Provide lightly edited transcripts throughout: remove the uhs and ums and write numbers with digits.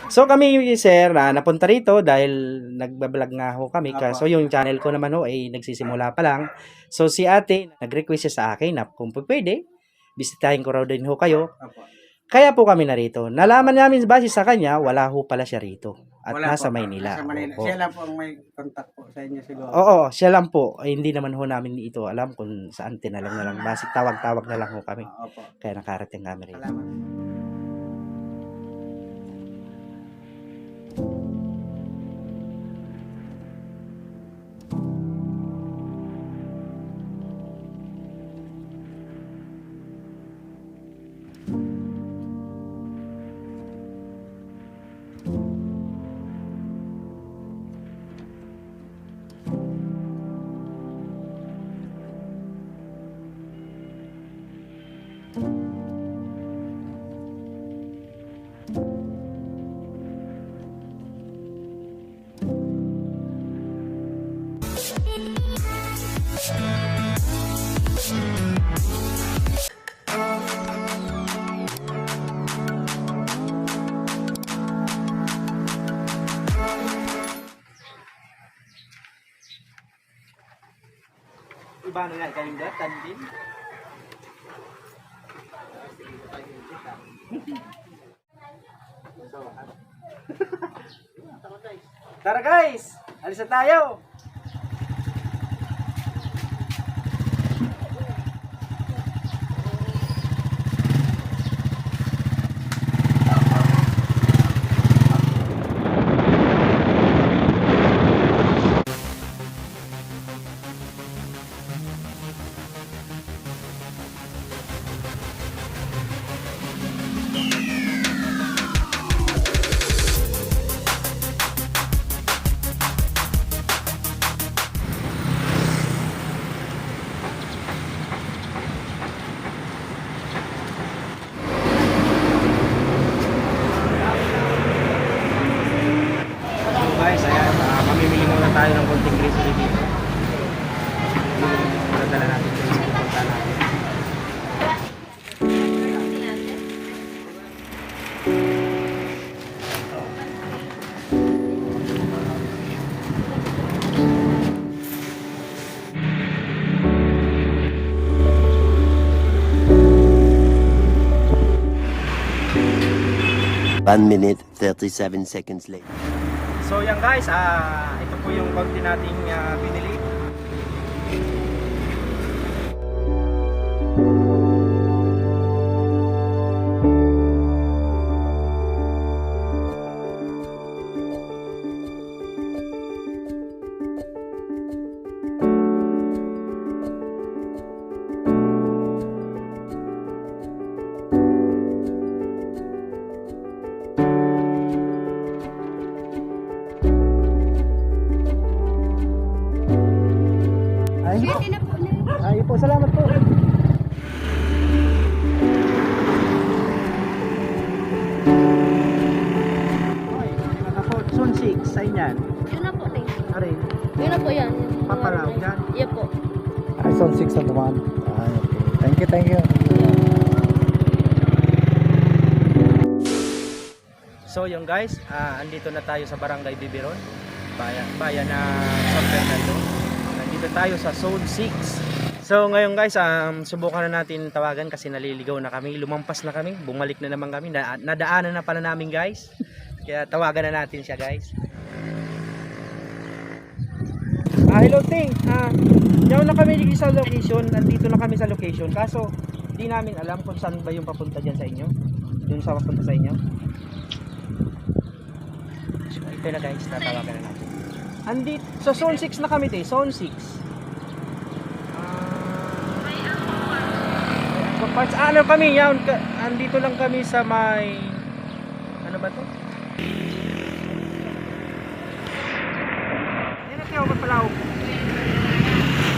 So kami sir napunta rito dahil nagba-vlog nga ho kami Opo. so yung channel ko naman ho ay nagsisimula pa lang. So si ate nag-request siya sa akin na kung pwede bisitahin ko raw din ho kayo. Opo. Kaya po kami narito. Nalaman namin base sa kanya, wala ho pala siya rito. At Wala nasa po. Maynila. Nasa Manila. Opo. Siya lang po ang may contact po sa inyo siguro. Oo, siya lang po. Ay, hindi naman ho namin ito alam kung saan tinalang na lang. Basta tawag-tawag na lang ho kami. Opo. Kaya nakarating kami rito. Salamat. Iba na nga kayong datan din. Tara guys, alis na tayo. Guys, ayan, mamimili muna tayo ng konting grocery dito. Yung nadala natin sa punta natin. One minute, 37 seconds later. So yan guys, ito po yung konti nating binili. Ay po, salamat po. Ako, Zone 6, sa inyan. Yun na po, Ning. Aray, Yun na po yan. Papalaw dyan. Iya po. I saw 6 on the one. Okay. Thank you, thank you. So yung guys, andito na tayo sa Barangay Bibiron, bayan na San Fernando. Nandito tayo sa Zone 6. So ngayon guys, subukan na natin tawagan kasi naliligaw na kami, lumampas na kami, bumalik na naman kami, nadaanan na pala namin guys. Kaya tawagan na natin siya guys. Hello Ting, diyan na kami sa location, nandito na kami sa location, kaso hindi namin alam kung saan ba yung papunta dyan sa inyo, dun sa papunta sa inyo. So, ito na guys, tatawagan na natin. Andito, so Zone 6 na kami Zone 6. Ano kami yan, andito lang kami sa may ano ba to? Yan ang tiyawag Palaw.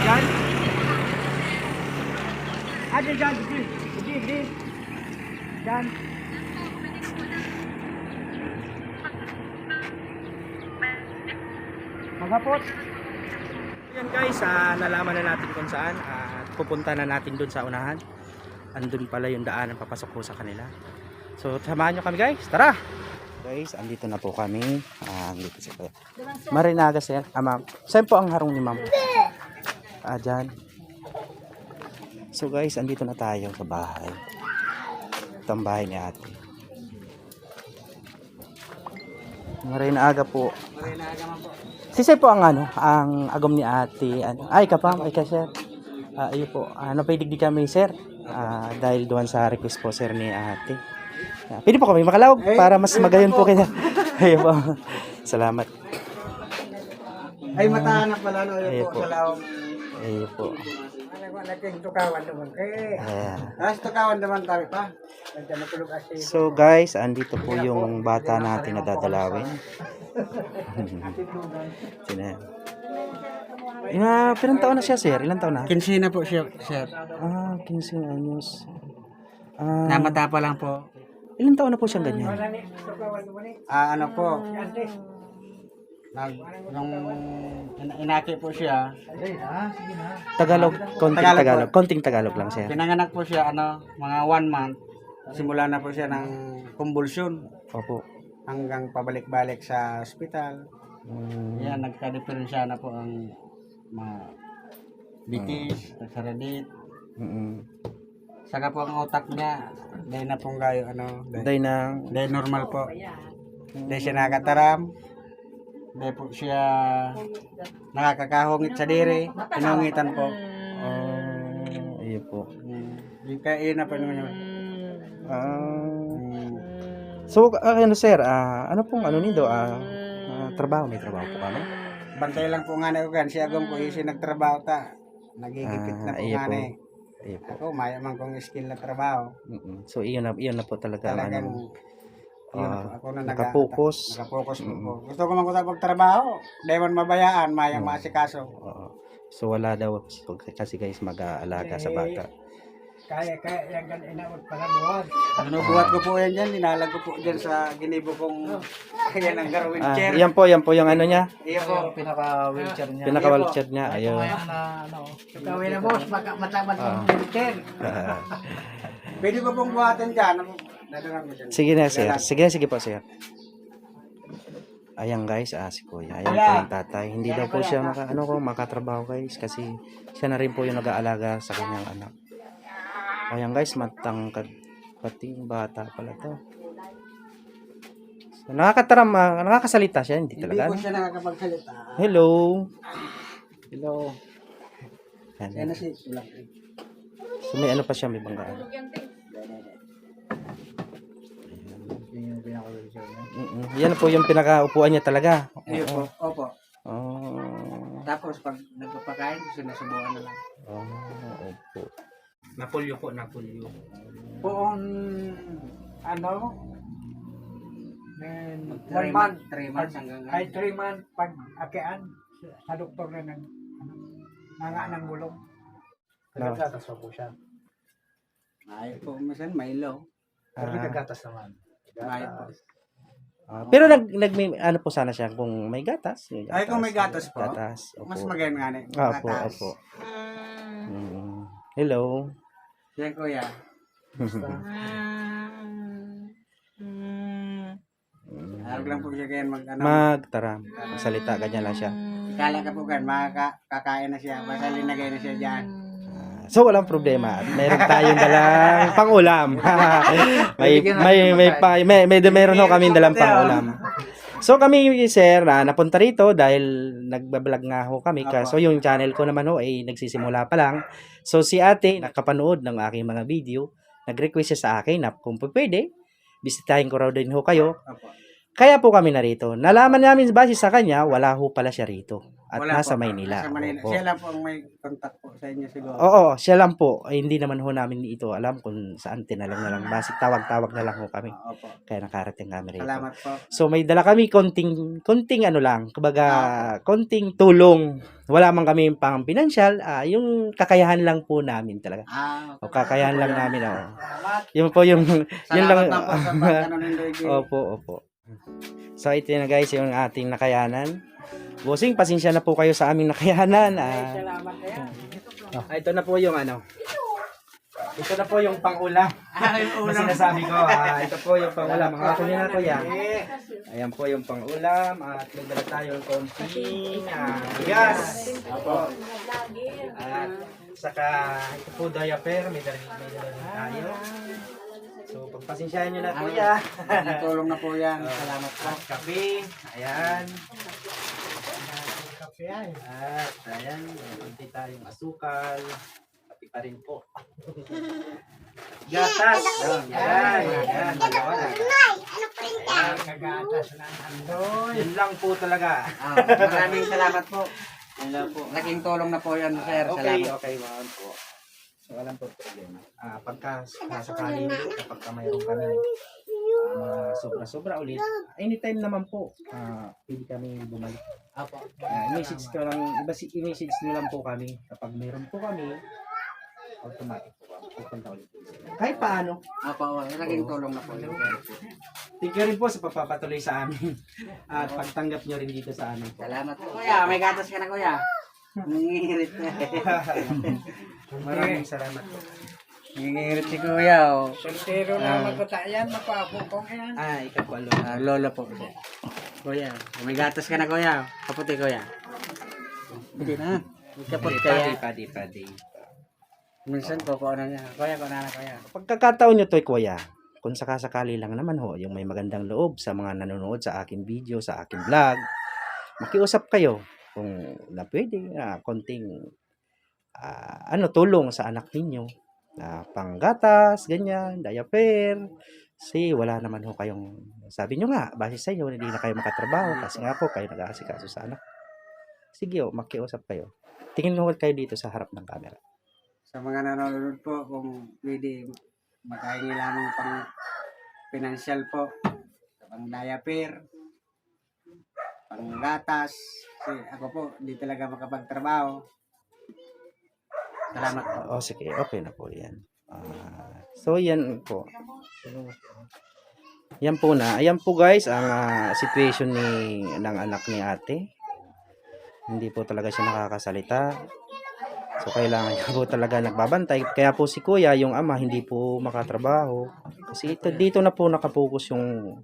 Yan? Dyan. Dyan. Maghapot. Yan guys, nalaman na natin kung saan at pupunta na natin doon sa unahan. Andun pala yung daanan papasok ko sa kanila. So samahan nyo kami guys, tara! Guys, andito na po kami. Andito si Kuya. Marinaga, sir. Ma'am. Saan po ang harong ni ma'am? Dyan. So guys, andito na tayo sa bahay. Ito ang bahay ni ate. Marinaga po. Marinaga man po. Si sir po ang ang agom ni ate. Ay, kapam. Ay, ka sir. Ayun po. Napaidigdi kami, sir. Dahil doon sa request po, sir, ni ate. Pwede po kami makalawag para mas magayon po kayo. Ayun po. Salamat. Ay, matahanap pala, no? Ayun Ayun po. po, sa lawang. Ayun po. Naging tukawan naman. Ayan. Tapos tukawan naman tayo pa. Nandiyan natulog asi. So guys, andito po yung bata natin na dadalawin. Sina. Ilang taon na siya, sir? Ilang taon na? 15 na po siya, sir. 15 anyos. Namata pa lang po. Ilang taon na po siyang ganyan? Ano po? Nung inaki po siya, Tagalog, konting Tagalog Tagalog. Konting Tagalog lang, sir. pinanganak po siya, mga 1 month. Simula na po siya ng convulsion Opo. hanggang pabalik-balik sa ospital. Mm, Yan, nagka-diferensya na po ang mga bitis, nagsaradit. mm. Saka po ang utak niya, dahil na pong gayo, Day ng dahil normal po. Dahil siya nakataram, dahil po siya nakakakahungit sa diri, pinungitan po. ayun po. Yung kaya na po naman yun. So, sir, ano pong nido? Trabaho, may trabaho po kami. Bantay lang po nga na ugan, siya agong po yung nagtrabaho ta. Nagigipit na po ayun nga po. na eh. Ayun po. Ako, mayaman kong skill na trabaho. So, iyon na po talaga. Talagang, yun na po, ako na nakapokus. Nakapokus po po. Gusto ko man ko sa pagtrabaho. Dahil man mabayaan, mayang masikaso. Oo. So, wala daw kasi guys mag-aalaga sa bata. Kaya yung inaot para buwag. Binubuhat ko po yan dyan, dinalag ko po dyan sa ginibo kong kaya ng wheelchair. Yan po yung niya. Iya po. Pinaka-wheelchair niya. Pinaka-wheelchair niya. Ayun. Gawin na boss, matamat ng wheelchair. Pwede ko pong buhatan dyan. Dadalhan ko dyan. Sige na, sir. Sige po, sir. Ayan guys, si Kuya. Ayan po yung tatay. Hindi daw po siya makatrabaho guys kasi siya na rin po yung nag-aalaga sa kanyang anak. Ayan guys, matangkad pati yung bata pala to. So, nakakasalita siya, hindi talaga. Hindi po siya nakakapagsalita. Hello. Hello. Ayan. Yan na si Black. So may pa siya, may banggaan. Yun yung pinaka-wheelchair niya. Yan po yung pinakaupuan niya talaga. Iyo po. Opo. Oh. Tapos pag nagpapakain, sinusubukan na lang. Opo. Napulyo po, napulyo. Poong, 1 month. 3 months hanggang Ay 3 months pag akean sa doktor na ng gulong. Nagagatas pa po siya. Ay po, minsan Milo. Pero nagagatas naman. May po. Pero may po sana siya kung may gatas. Ay, kung may gatas po, Gatas. Opo. mas maganda nga na. Opo. Hello. Yan kuya. Harap lang po siya kaya Magtaram. Magsalita, ganyan lang siya. Kala ka po kan, makakain na siya. Basta linagay na siya dyan. So walang problema. Meron tayong dalang pang-ulam. Meron ho kami dalang pang-ulam. So kami sir napunta rito dahil nagbablog nga ho kami. So yung channel ko naman ho ay nagsisimula pa lang. So si ate nakapanood ng aking mga video, nag-request siya sa akin na kung pwede, bisitahin ko raw din ho kayo. Kaya po kami narito. Nalaman namin base sa kanya, wala ho pala siya rito. At Wala nasa po. Maynila. Nasa Manila. Opo. Siya lang po ang may contact po sa inyo siguro. Oo, siya lang po. Ay, hindi naman ho namin ito alam kung saan tinalang na lang. Basta tawag-tawag na lang ho kami. Opo. Kaya nakarating kami rito. Salamat po. So may dala kami konting lang, kumbaga konting tulong. Wala man kami pang pinansyal, yung kakayahan lang po namin talaga. O kakayahan lang namin Yun po yung yun lang. Salamat na po sa pagtanong ng Doige. Opo. So ito na guys yung ating nakayanan. Bossing, pasensya na po kayo sa aming nakayanan. Salamat kaya. Ito na po yung Ito na po yung pang-ulam. Na sinasabi ko. Ito po yung pang-ulam. Mga ako niya na kuya. Ayan po yung pang-ulam. At may dala tayong konting gas. Apo. At saka ito po diaper. May dala rin tayo. So pagpasensyahan nyo na kuya. Tulong na po yan. Salamat po. At kape. Ayan. Kape ay. At ayan. May konti tayong asukal. Kape pa rin po. Gatas. Ayan. Ayan. Dalawa na. Ang kagatas ng andoy. Yun lang po talaga. Maraming salamat po. Laking tulong na po yan, sir. Okay, Salamat. okay, ma'am po. So, walang po problema. Pagka sakali kapag mayroon kami sobra-sobra ulit, anytime naman po, pwede kami bumalik. Apo. I-message ko lang, i-message nyo lang po kami. Kapag mayroon po kami, automatic po kami. Pupunta ulit po sila. Kahit paano. Apo, laking tulong na po yan, sir. Thank you rin po sa pagpapatuloy sa amin. At pagtanggap nyo rin dito sa amin po. Salamat po. Kuya, may gatas ka na, kuya. Nangingirit na. Maraming salamat po. Nangingirit si kuya, oh. Soltero na magkatayan, mapapukong yan. Ikaw po, alo. Lola po. Kuya, may gatas ka na, kuya. Kaputi, kuya. Hindi na. May kapot kaya. Padi. Minsan po, kung ano niya. Kuya, kung ano, kuya. Pagkakataon nyo to, kuya, kung sakasakali lang naman ho, yung may magandang loob sa mga nanonood sa aking video, sa aking vlog, makiusap kayo kung na pwede, konting tulong sa anak ninyo, panggatas, ganyan, diaper, kasi wala naman ho kayong, sabi nyo nga, base sa inyo, hindi na kayo makatrabaho, kasi nga po, kayo nag-aasikaso sa anak. Sige ho, makiusap kayo. Tingin mo kayo dito sa harap ng camera. Sa mga nanonood po, kung pwede makahingi lamang pang financial po, pang diaper, pang gatas, kasi ako po, hindi talaga makapagtrabaho. Salamat po. Sige, okay na po yan. So, yan po. Yan po na. Ayan po guys, ang situation ng anak ni ate. Hindi po talaga siya nakakasalita. So, kailangan niya po talaga nagbabantay. Kaya po si kuya, yung ama, hindi po makatrabaho. Kasi dito na po nakapokus yung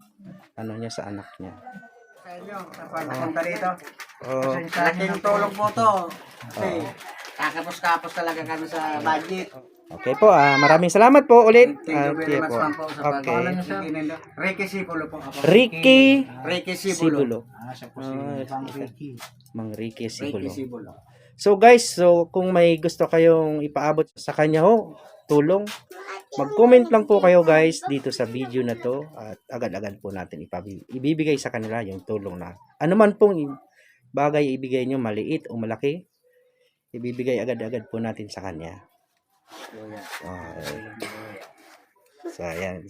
niya sa anak niya. Sa inyo, kapag napunta dito, Oh, laking tulong po to. Kasi, kakapos-kapos talaga kami sa budget. okay po, maraming salamat po ulit. Thank you very much, po. ma'am, po sa Okay. Ricky Sibulo po. Ricky Ricky Sibulo. Sibulo. Siya po si Mang Ricky. Mang Ricky Ricky Sibulo. Sibulo. So guys, kung may gusto kayong ipaabot sa kanya tulong, mag-comment lang po kayo guys dito sa video na to at agad-agad po natin ibibigay sa kanila yung tulong na ano man pong bagay ibigay nyo, maliit o malaki, ibibigay agad-agad po natin sa kanya.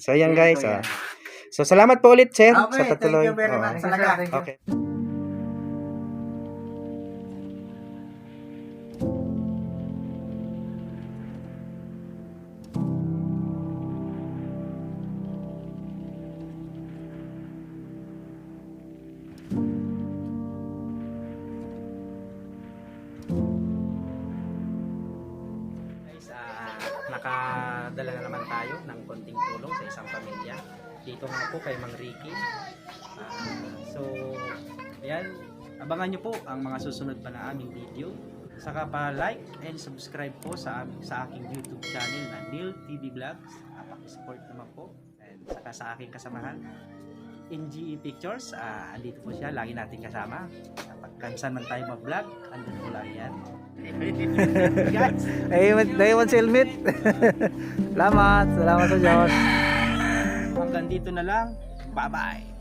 So ayan guys. So salamat po ulit sir Okay, sa patuloy. thank you very much talaga. Okay. Nakadala na naman tayo ng konting tulong sa isang pamilya. Dito nga po kay Mang Ricky. So, ayan, abangan nyo po ang mga susunod pa na aming video. Saka pa like and subscribe po sa aking YouTube channel na Neil TV Vlogs. Paki-support naman po. And saka sa aking kasamahan, NGE Pictures. Andito po siya, lagi natin kasama. Kapag kansan man tayo mag-vlog, andun po lang yan. Guys, Diamond helmet. Salamat sa Diyos. hanggang dito na lang. Bye-bye.